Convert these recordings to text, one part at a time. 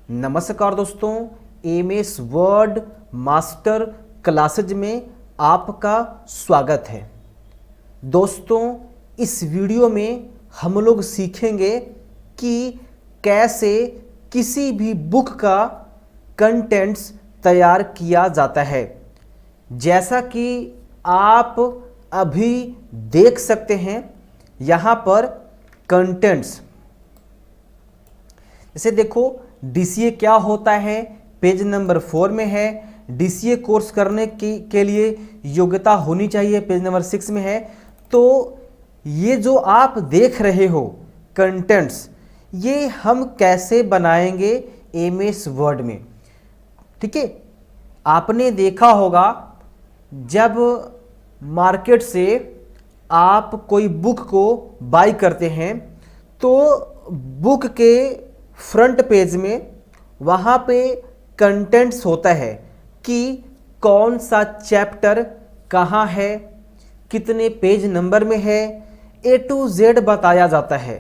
नमस्कार दोस्तों, MS word master classes में आपका स्वागत है। दोस्तों, इस वीडियो में हम लोग सीखेंगे कि कैसे किसी भी बुक का कंटेंट्स तैयार किया जाता है। जैसा कि आप अभी देख सकते हैं यहाँ पर कंटेंट्स, जैसे देखो डीसीए क्या होता है, पेज नंबर 4 में है। डीसीए कोर्स करने के लिए योग्यता होनी चाहिए, पेज नंबर 6 में है। तो ये जो आप देख रहे हो कंटेंट्स, ये हम कैसे बनाएंगे एमएस वर्ड में। ठीक है, आपने देखा होगा जब मार्केट से आप कोई बुक को बाय करते हैं तो बुक के फ्रंट पेज में वहाँ पे कंटेंट्स होता है कि कौन सा चैप्टर कहाँ है, कितने पेज नंबर में है, ए टू जेड बताया जाता है।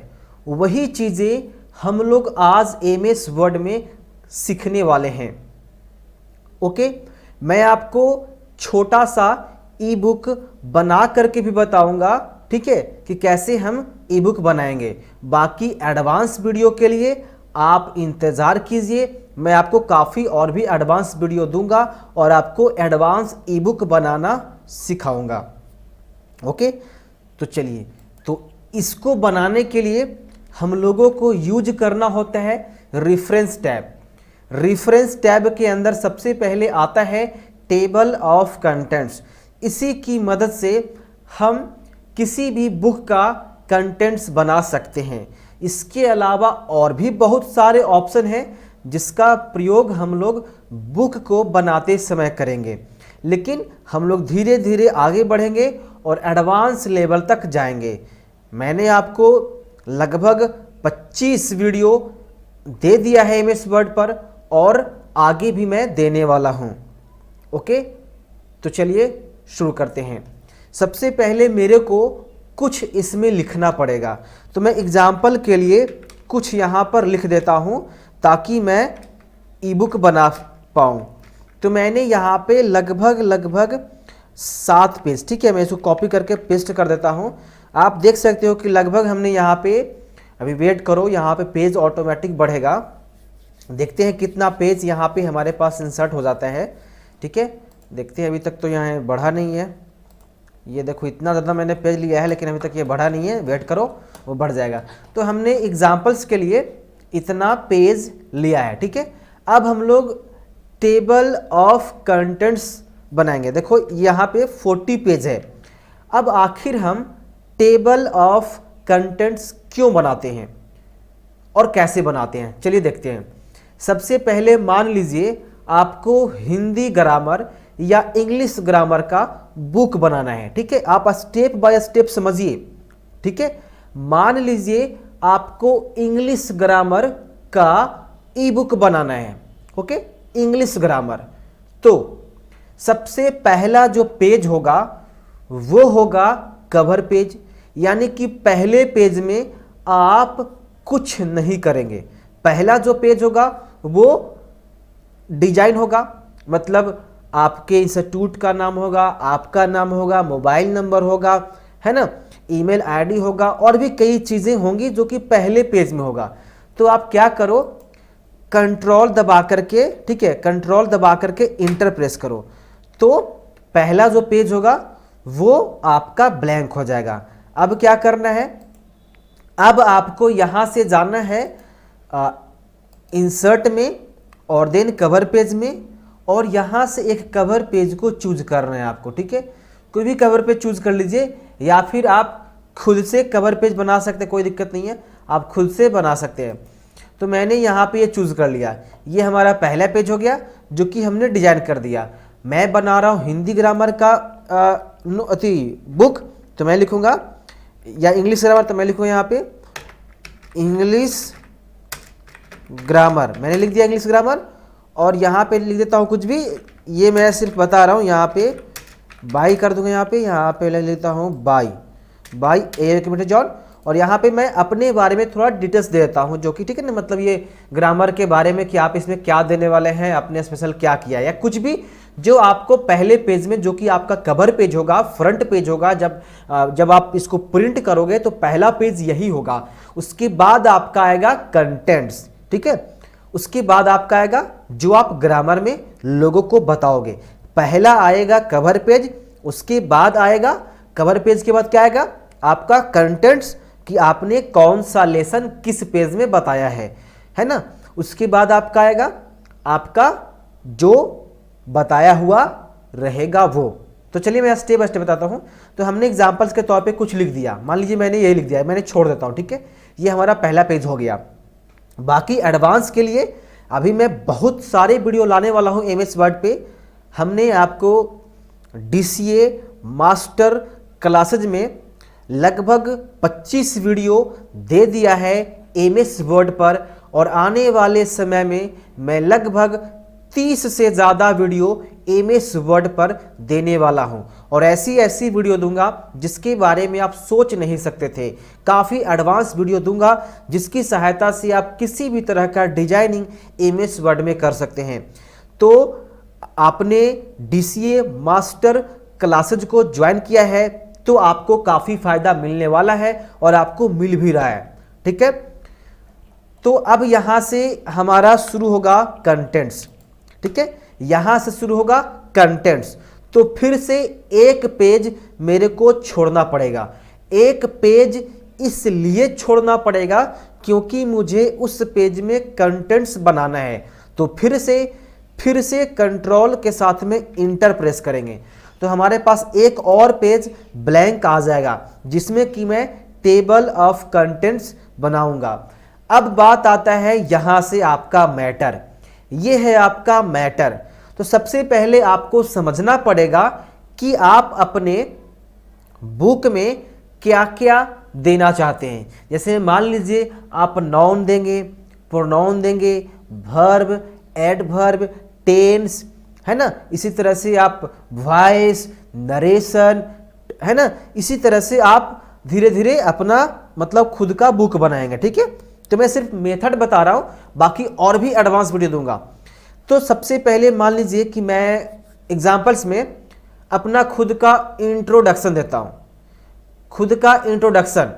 वही चीज़ें हम लोग आज एमएस वर्ड में सीखने वाले हैं। ओके, मैं आपको छोटा सा ई बुक बना करके भी बताऊंगा, ठीक है, कि कैसे हम ई बुक बनाएंगे। बाकी एडवांस वीडियो के लिए आप इंतज़ार कीजिए, मैं आपको काफ़ी और भी एडवांस वीडियो दूंगा और आपको एडवांस ई बुक बनाना सिखाऊंगा। ओके, तो चलिए, तो इसको बनाने के लिए हम लोगों को यूज करना होता है रेफरेंस टैब। रेफरेंस टैब के अंदर सबसे पहले आता है टेबल ऑफ कंटेंट्स। इसी की मदद से हम किसी भी बुक का कंटेंट्स बना सकते हैं। इसके अलावा और भी बहुत सारे ऑप्शन हैं जिसका प्रयोग हम लोग बुक को बनाते समय करेंगे, लेकिन हम लोग धीरे धीरे आगे बढ़ेंगे और एडवांस लेवल तक जाएंगे। मैंने आपको लगभग 25 वीडियो दे दिया है एमएस वर्ड पर और आगे भी मैं देने वाला हूँ। ओके, तो चलिए शुरू करते हैं। सबसे पहले मेरे को कुछ इसमें लिखना पड़ेगा, तो मैं एग्जाम्पल के लिए कुछ यहाँ पर लिख देता हूँ ताकि मैं ई बुक बना पाऊँ। तो मैंने यहाँ पे लगभग 7 पेज, ठीक है, मैं इसको कॉपी करके पेस्ट कर देता हूँ। आप देख सकते हो कि लगभग हमने यहाँ पे, अभी वेट करो, यहाँ पे पेज ऑटोमेटिक बढ़ेगा। देखते हैं कितना पेज यहाँ पे हमारे पास इंसर्ट हो जाता है। ठीक है, देखते हैं, अभी तक तो यहाँ बढ़ा नहीं है। ये देखो इतना ज़्यादा मैंने पेज लिया है लेकिन अभी तक ये बढ़ा नहीं है, वेट करो वो बढ़ जाएगा। तो हमने एग्जाम्पल्स के लिए इतना पेज लिया है। ठीक है, अब हम लोग टेबल ऑफ कंटेंट्स बनाएंगे। देखो यहाँ पे 40 पेज है। अब आखिर हम टेबल ऑफ कंटेंट्स क्यों बनाते हैं और कैसे बनाते हैं, चलिए देखते हैं। सबसे पहले मान लीजिए आपको हिंदी ग्रामर या इंग्लिश ग्रामर का बुक बनाना है। ठीक है, आप स्टेप बाय स्टेप समझिए। ठीक है, मान लीजिए आपको इंग्लिश ग्रामर का ई बुक बनाना है। ओके, इंग्लिश ग्रामर, तो सबसे पहला जो पेज होगा वो होगा कवर पेज, यानी कि पहले पेज में आप कुछ नहीं करेंगे। पहला जो पेज होगा वो डिजाइन होगा, मतलब आपके इंस्टीट्यूट का नाम होगा, आपका नाम होगा, मोबाइल नंबर होगा, है ना, ईमेल आईडी होगा और भी कई चीज़ें होंगी जो कि पहले पेज में होगा। तो आप क्या करो, कंट्रोल दबा करके, ठीक है, कंट्रोल दबा करके इंटर प्रेस करो, तो पहला जो पेज होगा वो आपका ब्लैंक हो जाएगा। अब क्या करना है, अब आपको यहाँ से जाना है इंसर्ट में और देन कवर पेज में, और यहाँ से एक कवर पेज को चूज करना है आपको। ठीक है, कोई भी कवर पेज चूज कर लीजिए या फिर आप खुद से कवर पेज बना सकते हैं, कोई दिक्कत नहीं है, आप खुद से बना सकते हैं। तो मैंने यहाँ पे ये चूज कर लिया, ये हमारा पहला पेज हो गया जो कि हमने डिजाइन कर दिया। मैं बना रहा हूँ हिंदी ग्रामर का बुक, तो मैं लिखूँगा, या इंग्लिश ग्रामर, तो मैं लिखूँगा यहाँ पे इंग्लिश ग्रामर, मैंने लिख दिया इंग्लिश ग्रामर, और यहाँ पे लिख देता हूँ कुछ भी, ये मैं सिर्फ बता रहा हूँ, यहाँ पे बाई कर दूंगा, यहाँ पे लिख लेता हूँ बाई ए जॉन, और यहाँ पे मैं अपने बारे में थोड़ा डिटेल्स दे देता हूँ, जो कि ठीक है ना, मतलब ये ग्रामर के बारे में कि आप इसमें क्या देने वाले हैं, आपने स्पेशल क्या किया है, या कुछ भी जो आपको पहले पेज में, जो कि आपका कवर पेज होगा, फ्रंट पेज होगा, जब आप इसको प्रिंट करोगे तो पहला पेज यही होगा। उसके बाद आपका आएगा कंटेंट्स, ठीक है, उसके बाद आपका आएगा जो आप ग्रामर में लोगों को बताओगे। पहला आएगा कवर पेज, उसके बाद आएगा कवर पेज के बाद क्या आएगा आपका कंटेंट्स, कि आपने कौन सा लेसन किस पेज में बताया है ना। उसके बाद आपका आएगा आपका जो बताया हुआ रहेगा वो। तो चलिए मैं स्टेप बाय स्टेप बताता हूं। तो हमने एग्जांपल्स के तौर पे कुछ लिख दिया, मान लीजिए मैंने यही लिख दिया है, मैंने छोड़ देता हूं, ठीक है, ये हमारा पहला पेज हो गया। बाकी एडवांस के लिए अभी मैं बहुत सारे वीडियो लाने वाला हूं एमएस वर्ड पे। हमने आपको DCA मास्टर क्लासेज में लगभग 25 वीडियो दे दिया है एमएस वर्ड पर, और आने वाले समय में मैं लगभग 30 से ज़्यादा वीडियो एमएस वर्ड पर देने वाला हूं, और ऐसी ऐसी वीडियो दूंगा जिसके बारे में आप सोच नहीं सकते थे। काफ़ी एडवांस वीडियो दूंगा जिसकी सहायता से आप किसी भी तरह का डिजाइनिंग एमएस वर्ड में कर सकते हैं। तो आपने DCA मास्टर क्लासेज को ज्वाइन किया है तो आपको काफ़ी फायदा मिलने वाला है, और आपको मिल भी रहा है, ठीक है। तो अब यहां से हमारा शुरू होगा कंटेंट्स, ठीक है, यहां से शुरू होगा कंटेंट्स। तो फिर से एक पेज मेरे को छोड़ना पड़ेगा। एक पेज इसलिए छोड़ना पड़ेगा क्योंकि मुझे उस पेज में कंटेंट्स बनाना है। तो फिर से कंट्रोल के साथ में इंटर प्रेस करेंगे तो हमारे पास एक और पेज ब्लैंक आ जाएगा जिसमें कि मैं टेबल ऑफ कंटेंट्स बनाऊंगा। अब बात आता है यहां से आपका मैटर, ये है आपका मैटर। तो सबसे पहले आपको समझना पड़ेगा कि आप अपने बुक में क्या क्या देना चाहते हैं। जैसे मान लीजिए आप नाउन देंगे, प्रोनाउन देंगे, वर्ब, एडवर्ब, टेंस, है ना, इसी तरह से आप वॉइस, नरेशन, है ना, इसी तरह से आप धीरे धीरे अपना मतलब खुद का बुक बनाएंगे, ठीक है। तो मैं सिर्फ मेथड बता रहा हूं, बाकी और भी एडवांस वीडियो दूंगा। तो सबसे पहले मान लीजिए कि मैं एग्जांपल्स में अपना खुद का इंट्रोडक्शन देता हूं, खुद का इंट्रोडक्शन,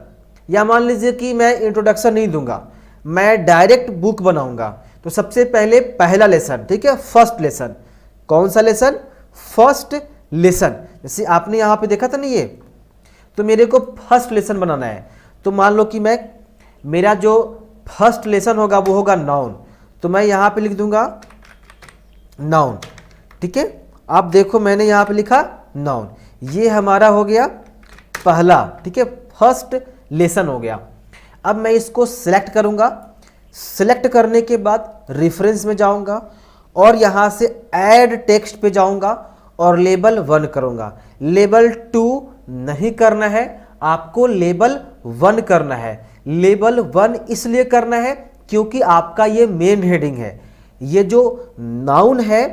या मान लीजिए कि मैं इंट्रोडक्शन नहीं दूंगा, मैं डायरेक्ट बुक बनाऊंगा। तो सबसे पहले पहला लेसन, ठीक है, फर्स्ट लेसन। कौन सा लेसन? First lesson. जैसे आपने यहां पे देखा था ना, ये तो मेरे को फर्स्ट लेसन बनाना है। तो मान लो कि मेरा जो फर्स्ट लेसन होगा वो होगा नाउन, तो मैं यहां पे लिख दूंगा नाउन, ठीक है। आप देखो मैंने यहां पे लिखा नाउन, ये हमारा हो गया पहला, ठीक है, फर्स्ट लेसन हो गया। अब मैं इसको सिलेक्ट करूंगा, सिलेक्ट करने के बाद रेफरेंस में जाऊंगा और यहां से ऐड टेक्स्ट पे जाऊंगा और लेबल 1 करूंगा। लेबल 2 नहीं करना है, आपको लेबल 1 करना है। लेबल 1 इसलिए करना है क्योंकि आपका ये मेन हेडिंग है, ये जो नाउन है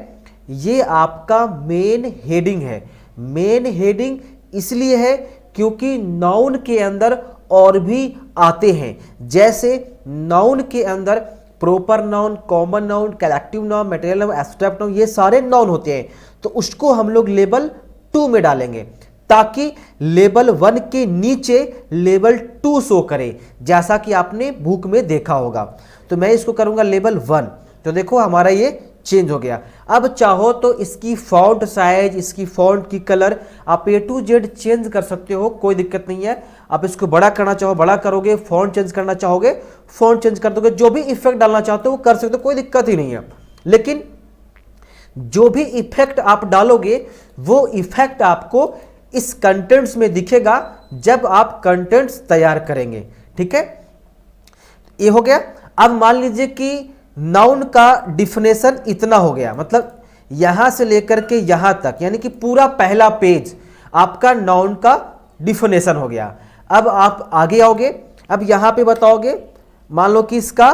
ये आपका मेन हेडिंग है। मेन हेडिंग इसलिए है क्योंकि नाउन के अंदर और भी आते हैं, जैसे नाउन के अंदर proper noun, common noun, collective noun, material noun, abstract noun, ये सारे नाउन होते हैं। तो उसको हम लोग लेबल 2 में डालेंगे ताकि लेबल 1 के नीचे लेबल 2 शो करे, जैसा कि आपने बुक में देखा होगा। तो मैं इसको करूंगा लेबल 1, तो देखो हमारा ये चेंज हो गया। अब चाहो तो इसकी फॉन्ट साइज, इसकी फॉन्ट की कलर आप A to Z चेंज कर सकते हो, कोई दिक्कत नहीं है। आप इसको बड़ा करना चाहो बड़ा करोगे, फॉन्ट चेंज करना चाहोगे फॉन्ट चेंज कर दोगे, जो भी इफेक्ट डालना चाहते हो वो कर सकते हो, कोई दिक्कत ही नहीं है। लेकिन जो भी इफेक्ट आप डालोगे वो इफेक्ट आपको इस कंटेंट्स में दिखेगा जब आप कंटेंट्स तैयार करेंगे, ठीक है। ये हो गया। अब मान लीजिए कि नाउन का डिफिनेशन इतना हो गया, मतलब यहां से लेकर के यहां तक, यानी कि पूरा पहला पेज आपका नाउन का डिफिनेशन हो गया। अब आप आगे आओगे, अब यहां पे बताओगे, मान लो कि इसका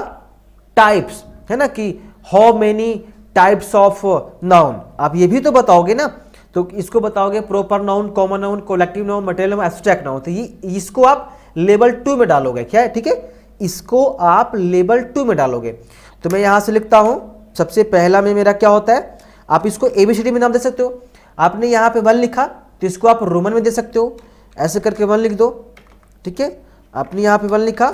टाइप्स है ना, कि how many types of noun, आप ये भी तो बताओगे ना। तो इसको बताओगे proper noun, common noun, collective noun, material noun, abstract noun. तो ये इसको आप लेवल 2 में डालोगे। क्या है, ठीक है, इसको आप लेवल 2 में डालोगे। तो मैं यहां से लिखता हूं, सबसे पहला में मेरा क्या होता है, आप इसको ABCD में नाम दे सकते हो। आपने यहां पे 1 लिखा तो इसको आप रोमन में दे सकते हो, ऐसे करके 1 लिख दो, ठीक है। आपने यहां पे 1 लिखा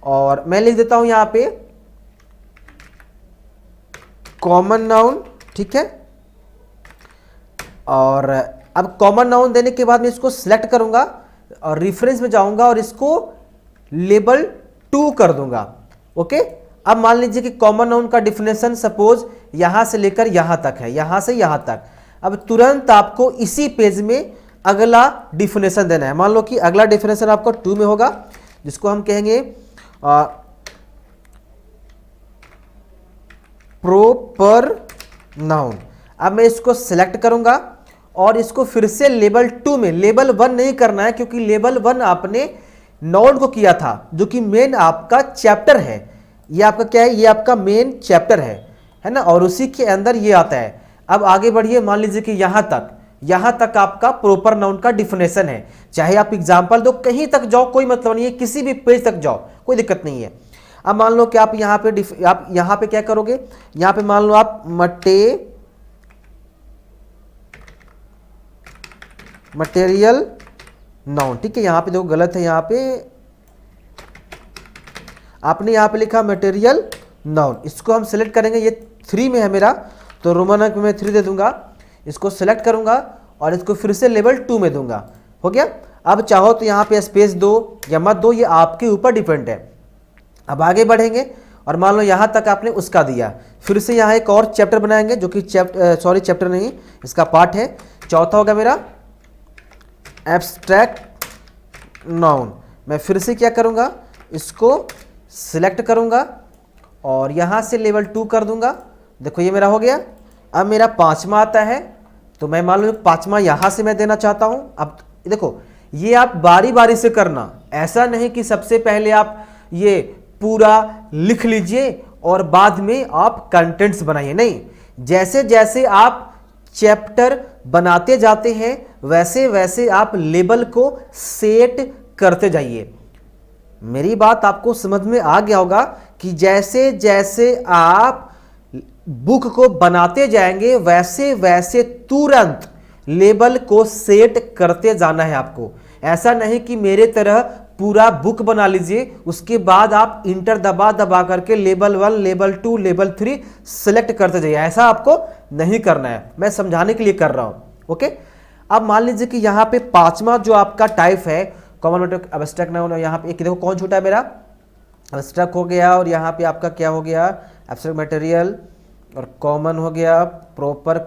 और मैं लिख देता हूं यहां पे कॉमन नाउन, ठीक है। और अब कॉमन नाउन देने के बाद मैं इसको सिलेक्ट करूंगा और रेफरेंस में जाऊंगा और इसको लेबल 2 कर दूंगा। ओके, अब मान लीजिए कि कॉमन नाउन का डिफिनेशन सपोज यहां से लेकर यहां तक है, यहां से यहां तक। अब तुरंत आपको इसी पेज में अगला डिफिनेशन देना है। मान लो कि अगला डिफिनेशन आपको 2 में होगा, जिसको हम कहेंगे प्रॉपर नाउन। अब मैं इसको सिलेक्ट करूंगा और इसको फिर से लेवल 2 में, लेवल 1 नहीं करना है क्योंकि लेवल 1 आपने नाउन को किया था, जो कि मेन आपका चैप्टर है। ये आपका क्या है, ये आपका मेन चैप्टर है ना, और उसी के अंदर ये आता है। अब आगे बढ़िए, मान लीजिए कि यहां तक आपका प्रॉपर नाउन का डिफिनेशन है। चाहे आप एग्जांपल दो, कहीं तक जाओ, कोई मतलब नहीं है, किसी भी पेज तक जाओ, कोई दिक्कत नहीं है। अब मान लो कि आप यहां पे क्या करोगे, यहां पे मान लो आप मटेरियल नाउन, ठीक है। यहां पे देखो गलत है, यहां पे आपने यहां पे लिखा मटेरियल नाउन। इसको हम सिलेक्ट करेंगे, ये 3 में है मेरा, तो रोमन अंक में 3 दे दूंगा। इसको सिलेक्ट करूंगा और इसको फिर से लेवल 2 में दूंगा। हो गया। अब चाहो तो यहां पे स्पेस दो या मत दो, ये आपके ऊपर डिपेंड है। अब आगे बढ़ेंगे और मान लो यहां तक आपने उसका दिया, फिर से यहां एक और चैप्टर बनाएंगे, जो कि चैप्टर नहीं, इसका पार्ट है। चौथा होगा मेरा एब्स्ट्रैक्ट नाउन। मैं फिर से क्या करूंगा, इसको सिलेक्ट करूंगा और यहां से लेवल 2 कर दूंगा। देखो ये मेरा हो गया। अब मेरा 5वां आता है, तो मैं मान लो 5वां यहां से मैं देना चाहता हूं। अब देखो ये आप बारी बारी से करना, ऐसा नहीं कि सबसे पहले आप ये पूरा लिख लीजिए और बाद में आप कंटेंट्स बनाइए, नहीं। जैसे जैसे आप चैप्टर बनाते जाते हैं वैसे वैसे आप लेबल को सेट करते जाइए। मेरी बात आपको समझ में आ गया होगा कि जैसे जैसे आप बुक को बनाते जाएंगे वैसे वैसे तुरंत लेबल को सेट करते जाना है आपको। ऐसा नहीं कि मेरे तरह पूरा बुक बना लीजिए, उसके बाद आप इंटर दबा दबा करके लेवल 1, लेवल 2, लेवल 3 सेलेक्ट करते जाइए। ऐसा आपको नहीं करना है, मैं समझाने के लिए कर रहा हूं। ओके, अब मान लीजिए कि यहाँ पे 5वां जो आपका टाइप है कॉमन एब्स्ट्रैक्ट नाउन, यहाँ पे एक देखो कौन छूटा है मेरा, एब्स्ट्रैक्ट हो गया, और यहाँ पे आपका क्या हो गया, एब्स्ट्रैक्ट मटेरियल, और कॉमन हो गया proper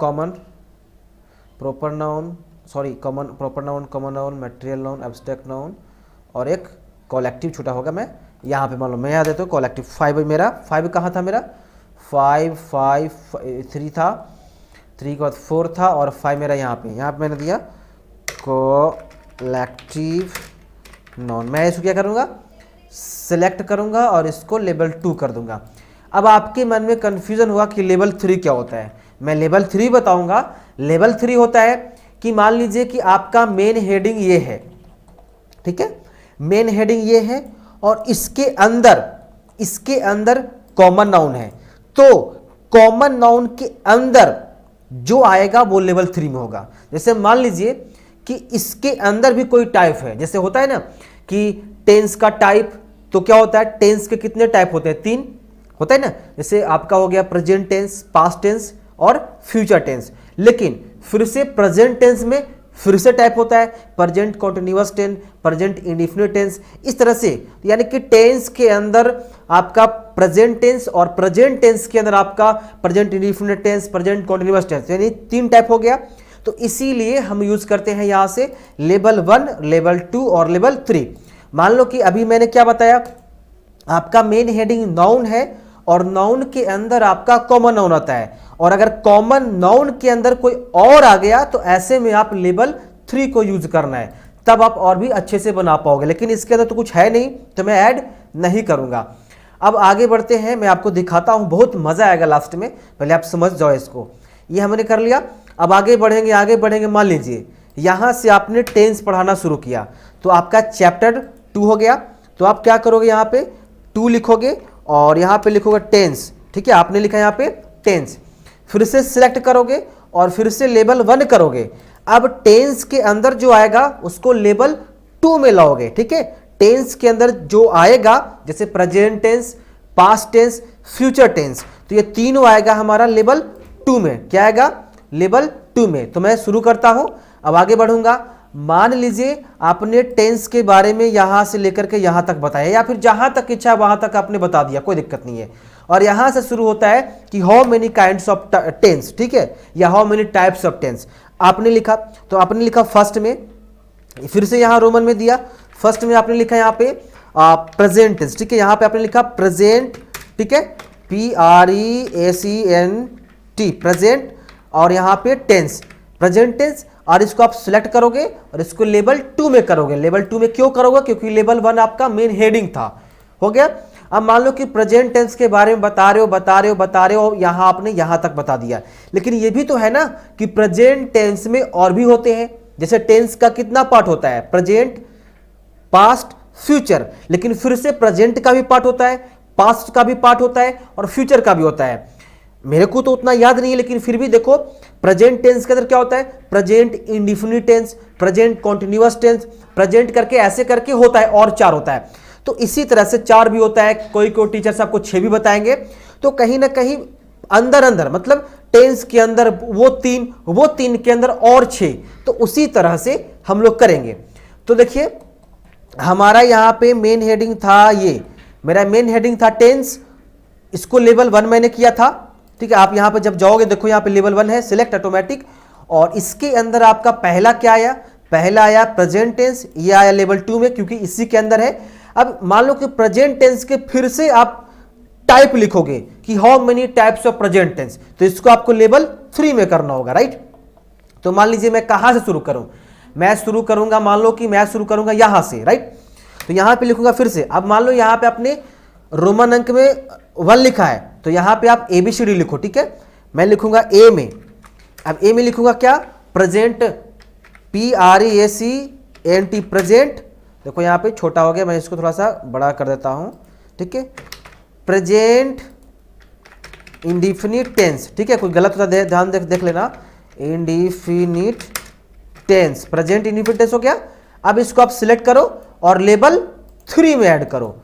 noun, sorry common proper noun, common noun, material noun, abstract noun, और एक कलेक्टिव छूटा होगा। मैं यहाँ पे मान लो मैं यहाँ देता हूँ कलेक्टिव। 5 मेरा, 5 कहाँ था मेरा, 3 था, 3 के बाद 4 था, और 5 मेरा यहाँ पे मैंने दिया कलेक्टिव नाउन। मैं इसको क्या करूँगा, सिलेक्ट करूँगा और इसको लेवल 2 कर दूंगा। अब आपके मन में कन्फ्यूजन हुआ कि लेवल 3 क्या होता है। मैं लेवल 3 बताऊंगा। लेवल 3 होता है कि मान लीजिए कि आपका मेन हेडिंग ये है, ठीक है, मेन हेडिंग ये है, और इसके अंदर कॉमन नाउन है। तो कॉमन नाउन के अंदर जो आएगा वो लेवल 3 में होगा। जैसे मान लीजिए कि इसके अंदर भी कोई टाइप है, जैसे होता है ना कि टेंस का टाइप, तो क्या होता है, टेंस के कितने टाइप होते हैं, 3 होता है ना। जैसे आपका हो गया प्रेजेंट टेंस, पास्ट टेंस और फ्यूचर टेंस। लेकिन फिर से प्रेजेंट टेंस में फिर से टाइप होता है, present continuous tense, present indefinite tense, इस तरह से। यानी कि टेंस के अंदर आपका प्रेजेंट टेंस और प्रेजेंट टेंस के अंदर आपका present indefinite tense, present continuous tense, यानी 3 टाइप हो गया। तो इसीलिए हम यूज करते हैं यहां से लेवल 1, लेवल 2 और लेवल 3। मान लो कि अभी मैंने क्या बताया, आपका मेन हेडिंग नाउन है और नाउन के अंदर आपका कॉमन नाउन आता है, और अगर कॉमन नाउन के अंदर कोई और आ गया तो ऐसे में आप लेवल 3 को यूज करना है, तब आप और भी अच्छे से बना पाओगे। लेकिन इसके अंदर तो कुछ है नहीं तो मैं ऐड नहीं करूंगा। अब आगे बढ़ते हैं, मैं आपको दिखाता हूं, बहुत मजा आएगा लास्ट में, पहले आप समझ जाओ इसको। ये हमने कर लिया। अब आगे बढ़ेंगे। मान लीजिए यहां से आपने टेंस पढ़ाना शुरू किया, तो आपका चैप्टर 2 हो गया। तो आप क्या करोगे, यहाँ पे 2 लिखोगे और यहाँ पे लिखोगे टेंस। ठीक है, आपने लिखा यहाँ पे टेंस, फिर से सिलेक्ट करोगे और फिर से लेवल 1 करोगे। अब टेंस के अंदर जो आएगा उसको लेवल 2 में लाओगे। ठीक है, टेंस के अंदर जो आएगा जैसे present tense, past tense, future tense, तो ये तीनों आएगा हमारा लेवल 2 में। क्या आएगा, लेवल 2 में। तो मैं शुरू करता हूं, अब आगे बढ़ूंगा। मान लीजिए आपने टेंस के बारे में यहां से लेकर के यहां तक बताया, या फिर जहां तक इच्छा वहां तक आपने बता दिया, कोई दिक्कत नहीं है। और यहां से शुरू होता है कि how many kinds of tense, ठीक है, या how many types of tense आपने लिखा। तो आपने लिखा फर्स्ट में, फिर से यहां रोमन में दिया, फर्स्ट में आपने लिखा यहाँ पे प्रेजेंट टेंस। ठीक है, यहाँ पे आपने लिखा प्रेजेंट, ठीक है, PREACENT, प्रेजेंट, और यहाँ पे टेंस, प्रेजेंट टेंस। और इसको आप सिलेक्ट करोगे और इसको लेवल 2 में करोगे। लेवल 2 में क्यों करोगे, क्योंकि लेवल 1 आपका मेन हेडिंग था। हो गया। अब मान लो कि प्रेजेंट टेंस के बारे में बता रहे हो, यहां आपने यहां तक बता दिया, लेकिन ये भी तो है ना कि प्रेजेंट टेंस में और भी होते हैं। जैसे टेंस का कितना पार्ट होता है, प्रेजेंट, पास्ट, फ्यूचर, लेकिन फिर से प्रेजेंट का भी पार्ट होता है, पास्ट का भी पार्ट होता है और फ्यूचर का भी होता है। मेरे को तो उतना याद नहीं है, लेकिन फिर भी देखो प्रेजेंट टेंस के अंदर क्या होता है, present indefinite tense, present continuous tense, present करके ऐसे करके होता है, और 4 होता है। तो इसी तरह से 4 भी होता है, कोई टीचर्स आपको 6 भी बताएंगे। तो कहीं ना कहीं अंदर मतलब टेंस के अंदर वो तीन के अंदर और 6, तो उसी तरह से हम लोग करेंगे। तो देखिए हमारा यहाँ पे मेन हेडिंग था, ये मेरा मेन हेडिंग था टेंस, इसको लेवल 1 मैंने किया था। ठीक है, आप यहाँ पे जब जाओगे देखो यहाँ पे लेवल 1 है, सिलेक्ट ऑटोमेटिक, और इसके अंदर आपका पहला क्या आया, पहला आया प्रेजेंट टेंस, ये आया लेवल 2 में क्योंकि इसी के अंदर है। अब मान लो कि प्रेजेंट टेंस के फिर से आप टाइप लिखोगे कि how many types of present tense, तो इसको आपको लेवल 3 में करना होगा, राइट। तो मान लीजिए मैं कहां से शुरू करूं, मैं शुरू करूंगा, मान लो कि मैं शुरू करूंगा यहां से, राइट। तो यहां पे लिखूंगा फिर से। अब मान लो यहां पे आपने रोमन अंक में 1 लिखा है, तो यहां पे आप ABCD लिखो। ठीक है, मैं लिखूंगा ए में। अब ए में लिखूंगा क्या, प्रेजेंट, PREACENT, प्रेजेंट। देखो यहां पे छोटा हो गया, मैं इसको थोड़ा सा बड़ा कर देता हूं। ठीक है, प्रेजेंट इंडिफिनिट टेंस। ठीक है, कोई गलत होता है ध्यान देख लेना, indefinite tense, present indefinite tense हो गया। अब इसको आप सिलेक्ट करो और लेवल 3 में ऐड करो।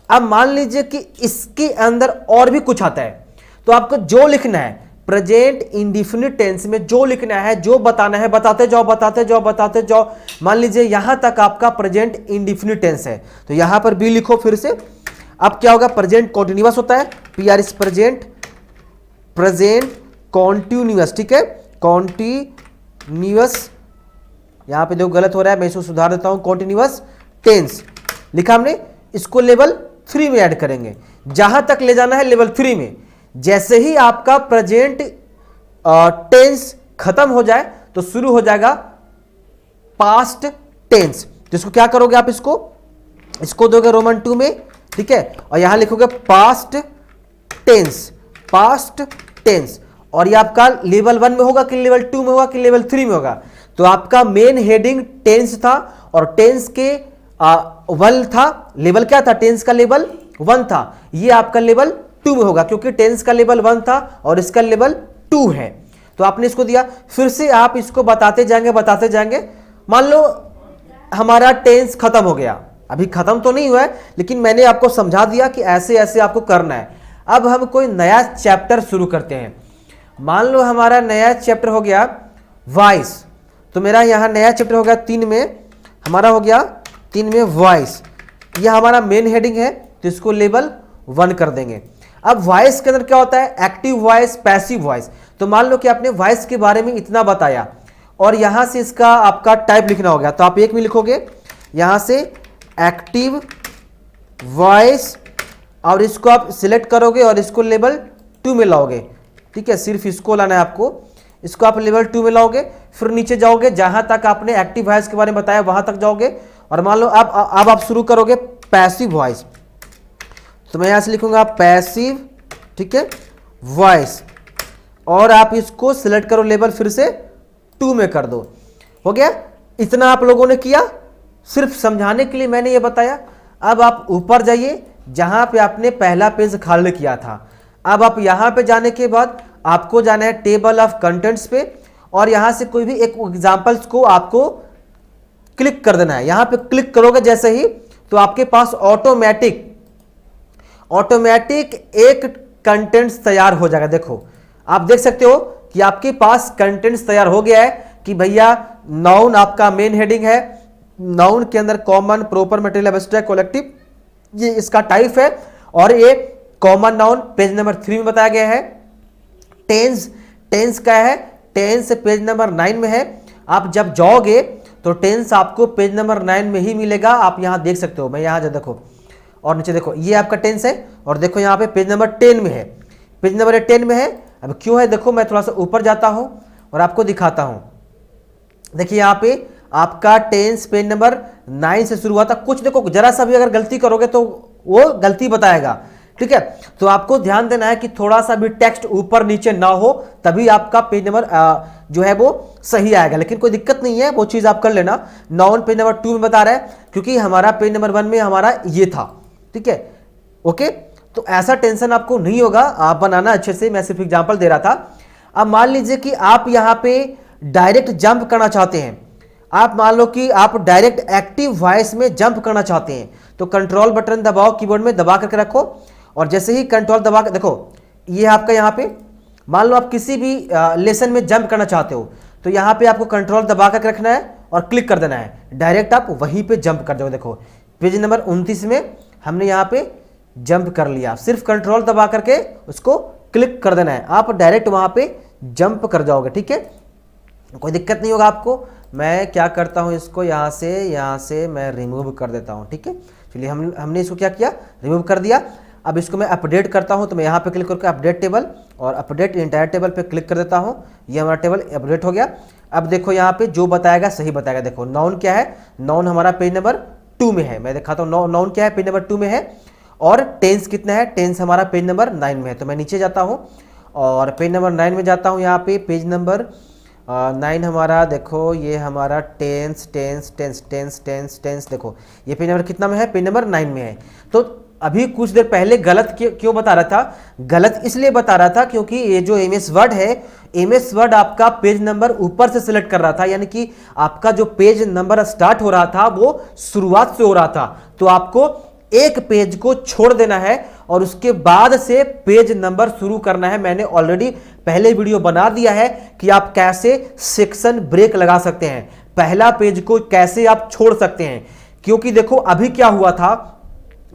अब मान लीजिए कि इसके अंदर और भी कुछ आता है, तो आपको जो लिखना है प्रेजेंट इंडिफिनिट टेंस में, जो लिखना है, जो बताना है, बताते जाओ। मान लीजिए यहां तक आपका प्रेजेंट इंडिफिनिट टेंस है, तो यहां पर भी लिखो फिर से। अब क्या होगा, प्रेजेंट कॉन्टिन्यूअस होता है, PRES, प्रेजेंट कॉन्टिन्यूअस। ठीक है, कॉन्टिन्यूअस, यहां पे देखो गलत हो रहा है, मैं इसको सुधार देता हूं, कॉन्टिन्यूअस टेंस लिखा हमने, इसको लेवल 3 में ऐड करेंगे। जहां तक ले जाना है लेवल 3 में। जैसे ही आपका प्रेजेंट टेंस खत्म हो जाए तो शुरू हो जाएगा पास्ट टेंस। तो इसको क्या करोगे आप, इसको दोगे रोमन 2 में। ठीक है, और यहां लिखोगे पास्ट टेंस, और ये आपका लेवल 1 में होगा कि लेवल 2 में होगा कि लेवल 3 में होगा। तो आपका मेन हेडिंग टेंस था और टेंस के 1 था, लेवल क्या था, टेंस का लेवल 1 था, ये आपका लेवल 2 में होगा क्योंकि टेंस का लेवल 1 था और इसका लेवल 2 है। तो आपने इसको दिया, फिर से आप इसको बताते जाएंगे। मान लो हमारा टेंस खत्म हो गया, अभी खत्म तो नहीं हुआ है, लेकिन मैंने आपको समझा दिया कि ऐसे ऐसे आपको करना है। अब हम कोई नया चैप्टर शुरू करते हैं। मान लो हमारा नया चैप्टर हो गया वॉइस, तो मेरा यहाँ नया चैप्टर हो गया 3 में, हमारा हो गया 3 में वॉइस, यह हमारा मेन हेडिंग है, तो इसको लेवल 1 कर देंगे। अब वॉइस के अंदर क्या होता है, एक्टिव वॉइस, पैसिव वॉइस। तो मान लो कि आपने वॉइस के बारे में इतना बताया और यहां से इसका आपका टाइप लिखना हो गया, तो आप एक में लिखोगे यहां से एक्टिव वॉइस, और इसको आप सिलेक्ट करोगे और इसको लेवल 2 में लाओगे। ठीक है, सिर्फ इसको लाना है आपको, इसको आप लेवल 2 में लाओगे, फिर नीचे जाओगे, जहां तक आपने एक्टिव वॉइस के बारे में बताया वहां तक जाओगे, और मान लो अब आप शुरू करोगे पैसिव वॉइस, तो मैं यहां से लिखूंगा पैसिव, ठीक है, वॉइस, और आप इसको सिलेक्ट करो, लेवल फिर से 2 में कर दो। हो गया, इतना आप लोगों ने किया। सिर्फ समझाने के लिए मैंने ये बताया। अब आप ऊपर जाइए जहां पे आपने पहला पेज खाली किया था। अब आप यहां पे जाने के बाद आपको जाना है टेबल ऑफ कंटेंट्स पे और यहां से कोई भी एक एग्जांपल्स को आपको क्लिक कर देना है। यहां पे क्लिक करोगे जैसे ही तो आपके पास ऑटोमेटिक एक कंटेंट्स तैयार हो जाएगा। देखो आप देख सकते हो कि आपके पास कंटेंट्स तैयार हो गया है कि भैया नाउन आपका मेन हेडिंग है, नाउन के अंदर common, proper, material, abstract, collective, ये इसका टाइप है और ये कॉमन नाउन पेज नंबर 3 में बताया गया है। टेंस का है, टेंस पेज नंबर 9 में है। आप जब जाओगे तो टेंस आपको पेज नंबर 9 में ही मिलेगा। आप यहां देख सकते हो, मैं यहां जो देखो और नीचे देखो ये आपका टेंस है और देखो यहां पे पेज नंबर 10 में है, पेज नंबर 10 में है। अब क्यों है देखो, मैं थोड़ा सा ऊपर जाता हूं और आपको दिखाता हूं। देखिए यहां पे आपका टेंस पेज नंबर 9 से शुरू हुआ था। कुछ देखो जरा सा भी अगर गलती करोगे तो वो गलती बताएगा, ठीक है। तो आपको ध्यान देना है कि थोड़ा सा भी टेक्स्ट ऊपर नीचे ना हो, तभी आपका पेज नंबर जो है वो सही आएगा। लेकिन कोई दिक्कत नहीं है, वो चीज आप कर लेना। नाउन पेज नंबर 2 में बता रहा है क्योंकि हमारा पेज नंबर 1 में हमारा ये था, ठीक है, ओके। तो ऐसा टेंशन आपको नहीं होगा, आप बनाना अच्छे से, मैं सिर्फ एग्जांपल दे रहा था। अब मान लीजिए कि आप यहां पे डायरेक्ट जंप करना चाहते हैं। आप मान लो कि आप डायरेक्ट एक्टिव वॉइस में जंप करना चाहते हैं, तो कंट्रोल बटन दबाओ, कीबोर्ड में दबा करके रखो और जैसे ही कंट्रोल दबा के देखो ये आपका यहाँ पे मान लो आप किसी भी लेसन में जंप करना चाहते हो तो यहाँ पे आपको कंट्रोल दबा करके रखना है और क्लिक कर देना है, डायरेक्ट आप वहीं पे जंप कर जाओगे। देखो पेज नंबर 29 में हमने यहाँ पे जंप कर लिया, सिर्फ कंट्रोल दबा करके उसको क्लिक कर देना है, आप डायरेक्ट वहां पे जंप कर जाओगे, ठीक है, कोई दिक्कत नहीं होगा आपको। मैं क्या करता हूं, इसको यहाँ से मैं रिमूव कर देता हूं, ठीक है। चलिए हमने इसको क्या किया, रिमूव कर दिया। अब इसको मैं अपडेट करता हूं तो मैं यहाँ पे क्लिक करके अपडेट टेबल और अपडेट इंटायर टेबल पे क्लिक कर देता हूं। ये हमारा टेबल अपडेट हो गया। अब देखो यहाँ पे जो बताएगा सही बताएगा। देखो नाउन क्या है, नाउन हमारा पेज नंबर 2 में है, मैं दिखाता हूँ नाउन क्या है, पेज नंबर 2 में है। और टेंस कितना है, टेंस हमारा पेज नंबर 9 में है। तो मैं नीचे जाता हूँ और पेज नंबर 9 में जाता हूँ। यहाँ पे पेज नंबर 9 हमारा देखो, ये हमारा टेंस देखो ये पेज नंबर कितना में है, पेज नंबर 9 में है। तो अभी कुछ देर पहले गलत क्यों बता रहा था, गलत इसलिए बता रहा था क्योंकि ये जो एमएस वर्ड है, एमएस वर्ड आपका पेज नंबर ऊपर से सिलेक्ट कर रहा था, यानी कि आपका जो पेज नंबर स्टार्ट हो रहा था वो शुरुआत से हो रहा था। तो आपको एक पेज को छोड़ देना है और उसके बाद से पेज नंबर शुरू करना है। मैंने ऑलरेडी पहले वीडियो बना दिया है कि आप कैसे सेक्शन ब्रेक लगा सकते हैं, पहला पेज को कैसे आप छोड़ सकते हैं। क्योंकि देखो अभी क्या हुआ था,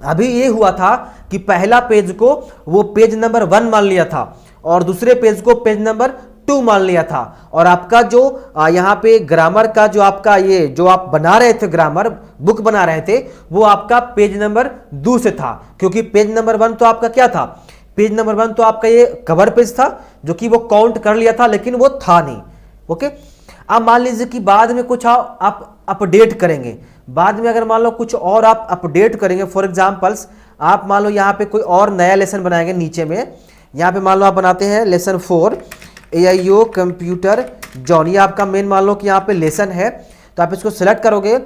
अभी ये हुआ था कि पहला पेज को वो पेज नंबर 1 मान लिया था और दूसरे पेज को पेज नंबर 2 मान लिया था। और आपका जो यहाँ पे ग्रामर का जो आपका ये जो आप बना रहे थे, ग्रामर बुक बना रहे थे, वो आपका पेज नंबर 2 से था। क्योंकि पेज नंबर 1 तो आपका क्या था, पेज नंबर 1 तो आपका ये कवर पेज था जो कि वो काउंट कर लिया था, लेकिन वो था नहीं, ओके। अब मान लीजिए कि बाद में कुछ आप अपडेट करेंगे, बाद में अगर मान लो कुछ और आप अपडेट करेंगे, फॉर एग्जांपल्स आप मान लो यहाँ पे कोई और नया लेसन बनाएंगे, नीचे में यहाँ पे मान लो आप बनाते हैं लेसन 4 AIO कंप्यूटर जॉन, ये आपका मेन मान लो कि यहाँ पे लेसन है। तो आप इसको सिलेक्ट करोगे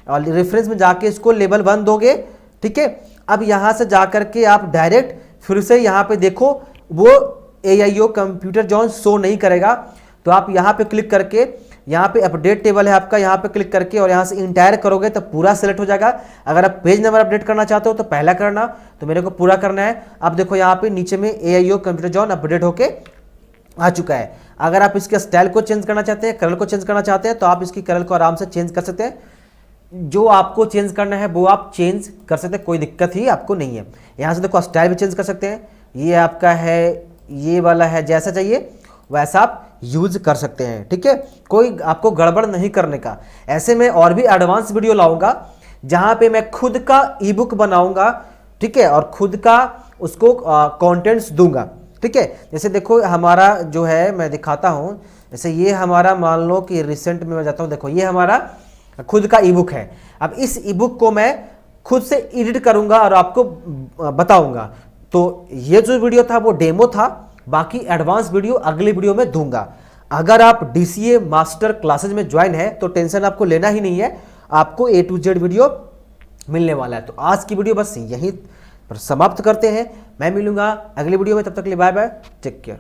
और रेफरेंस में जाके इसको लेवल 1 दोगे, ठीक है। अब यहाँ से जा करके आप डायरेक्ट फिर से यहाँ पे देखो वो AIO कंप्यूटर जॉन शो नहीं करेगा। तो आप यहाँ पे क्लिक करके, यहाँ पे अपडेट टेबल है आपका, यहाँ पे क्लिक करके और यहाँ से इंटायर करोगे तो पूरा सेलेक्ट हो जाएगा। अगर आप पेज नंबर अपडेट करना चाहते हो तो पहला करना, तो मेरे को पूरा करना है। अब देखो यहाँ पे नीचे में AIO कंप्यूटर जॉन अपडेट होके आ चुका है। अगर आप इसके स्टाइल को चेंज करना चाहते हैं, कलर को चेंज करना चाहते हैं, तो आप इसकी कलर को आराम से चेंज कर सकते हैं। जो आपको चेंज करना है वो आप चेंज कर सकते हैं, कोई दिक्कत ही आपको नहीं है। यहाँ से देखो स्टाइल भी चेंज कर सकते हैं, ये आपका है, ये वाला है, जैसा चाहिए वैसा आप यूज कर सकते हैं, ठीक है, कोई आपको गड़बड़ नहीं करने का। ऐसे में और भी एडवांस वीडियो लाऊंगा जहां पे मैं खुद का ई बुक बनाऊंगा, ठीक है, और खुद का उसको कंटेंट्स दूंगा, ठीक है। जैसे देखो हमारा जो है मैं दिखाता हूं, जैसे ये हमारा मान लो कि रिसेंट में मैं जाता हूं, देखो ये हमारा खुद का ई बुक है। अब इस ई बुक को मैं खुद से एडिट करूंगा और आपको बताऊंगा। तो ये जो वीडियो था वो डेमो था, बाकी एडवांस वीडियो अगली वीडियो में दूंगा। अगर आप DCA मास्टर क्लासेज में ज्वाइन है तो टेंशन आपको लेना ही नहीं है, आपको A to Z वीडियो मिलने वाला है। तो आज की वीडियो बस यहीं पर समाप्त करते हैं। मैं मिलूंगा अगली वीडियो में, तब तक के लिए बाय बाय, टेक केयर।